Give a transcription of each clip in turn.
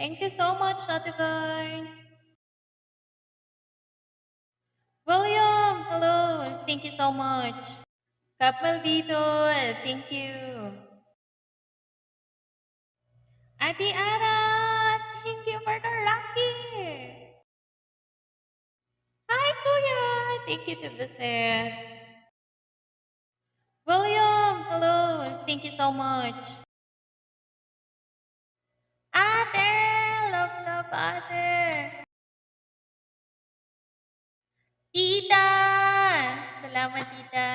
Thank you so much, Ate Vern. William, hello. Thank you so much. Kap Maldito, thank you. Ate Ara, thank you for the lucky. Hi, Kuya. Thank you to visit. William, hello. Thank you so much. Ate, love, ate. Tita, salamat tita.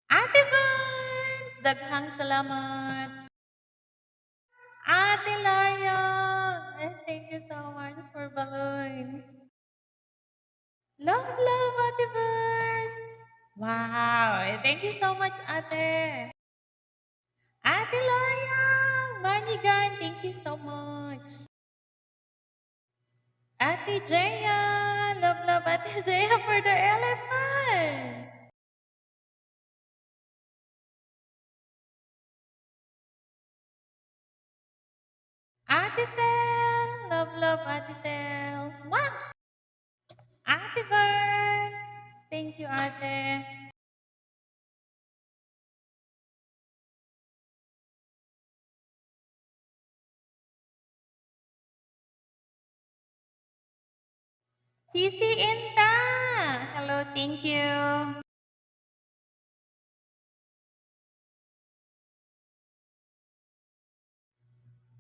Ate Vance, daghang salamat. Ate Laria, thank you so much for balloons. Love, Ate Vance. Wow, thank you so much, Ate. Ate Laria, Manigan, thank you so much. Ate Jaya, love, Ate Jaya for the elephant. Ate Sel, love, Ate Sel. Wow. Ate Vance, thank you, Ate. Sisi Inta, hello, thank you.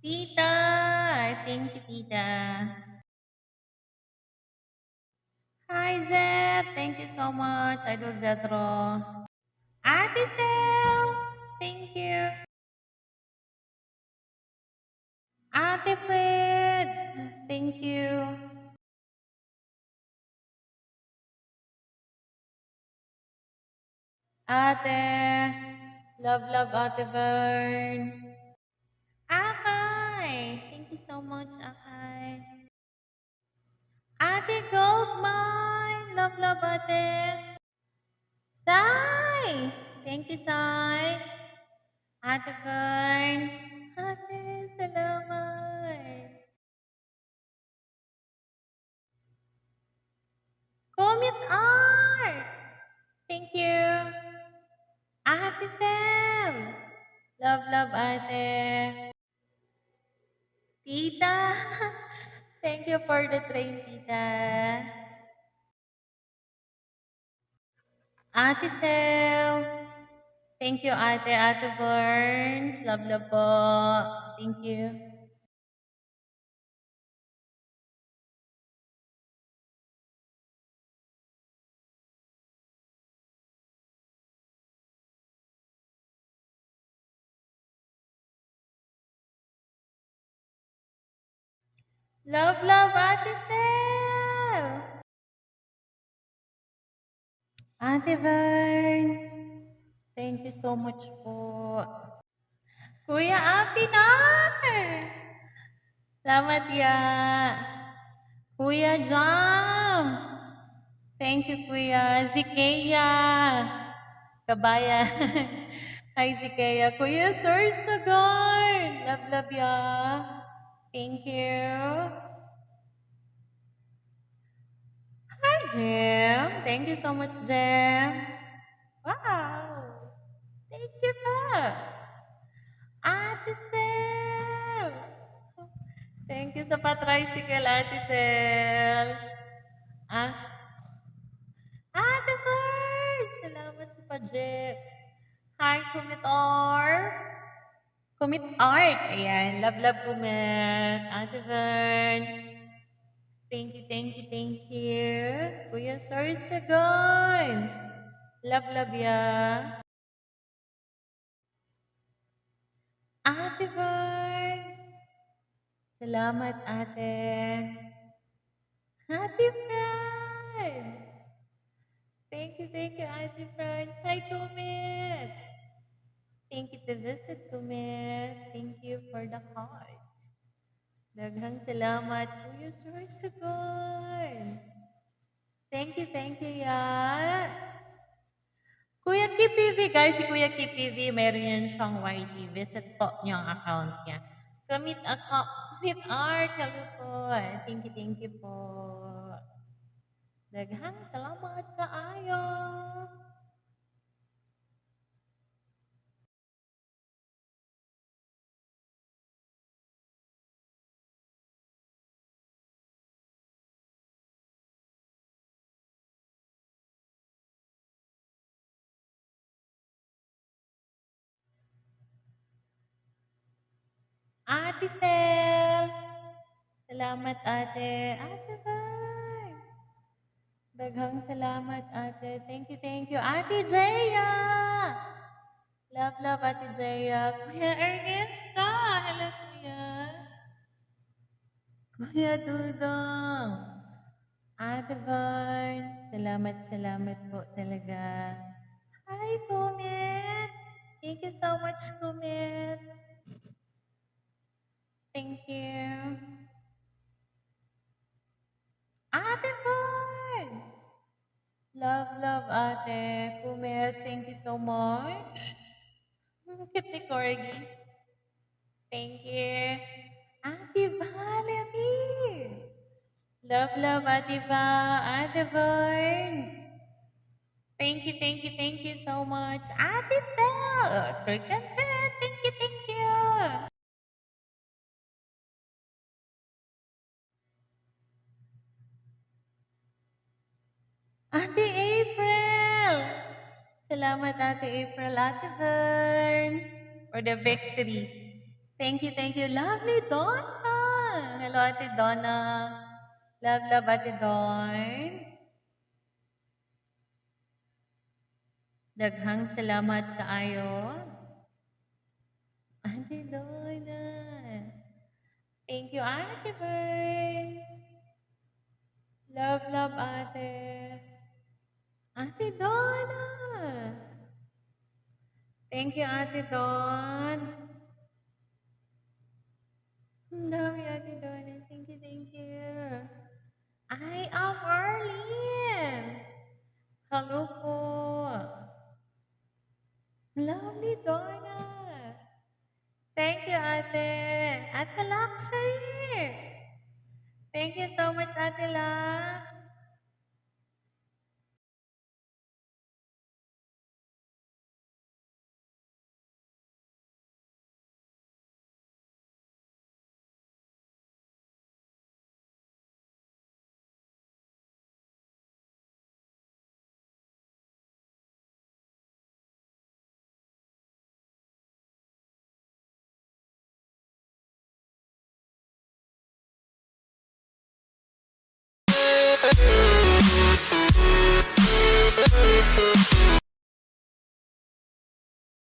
Tita, thank you, Tita. Hi, Zed, thank you so much, Idol Zedro. Ate Sel, thank you. Ate Fritz, thank you. Ate, love, Ate Burns. Akay, thank you so much, Akay. Ate Goldmine, love, Ate. Sai, thank you, Sai. Ate Burns. Ate, salamat. Commit Art, thank you. Ate Sam, love, Ate. Tita, thank you for the train, Tita. Ate Sel, thank you, Ate Burns. Love po. Thank you. Love, Ate Sel. Ate Burns, thank you so much po. Kuya Apinar, salamat ya. Kuya Jam, thank you Kuya. Zikeya, kabayan. Hi Zikeya. Kuya Sorsogon, love ya. Thank you. Hi Jim, thank you so much Jim. Wow, thank you pa. Ate Sel. Thank you sa pa-tricycle, Ate Sel. Ah, Ate Bird! Salamat sa pa-jeep. Hi, Kumit Art. Kumit Art. Ayan, love, Kumit. Ate Bird. Thank you. Kuya Sorsagon. Love ya. Ate Bird. Salamat, ate. Ate Fran! Thank you, Ate Fran. Hi, Kumit! Thank you to visit, Kumit. Thank you for the heart. Daghang salamat, Kuya Sorsogon. Thank you, ya. Kuya KPV, guys, si Kuya KPV, meron yan siyang YT. Visit po niyo ang account niya. Commit account. With art, hello po. Thank you po. Daghang salamat kaayo. Ate Sel. Salamat ate. Ate Bay. Daghang salamat ate. Thank you. Ate Jaya. Love, Ate Jaya. Kuya Ernesta. Hello, Kuya. Kuya Dudong. Ate Vern. Salamat po talaga. Hi, Kumit. Thank you so much, Kumit. Thank you. Ate Vern. Love, ate. Kumit, thank you so much. Cute ni Corgi. Thank you. Ate Valerie. Love, Ate Va. Ate Burns. Thank you so much. Ate Sel. Trick and treat. Thank you. Ate April. Salamat Ate April. Ate Burns. For the victory. Thank you. Lovely Donna. Hello Ate Donna. Love, Ate Dawn. Daghang salamat kaayo. Ate Donna. Thank you, Ate Burns. Love, Ate. Ate Donna. Thank you, Ate Don. Love you, Ate Donna. Thank you. I am Arlene. Hello po. Lovely Donna. Thank you, Ate. Ate Luxury. Thank you so much, Ate Lux.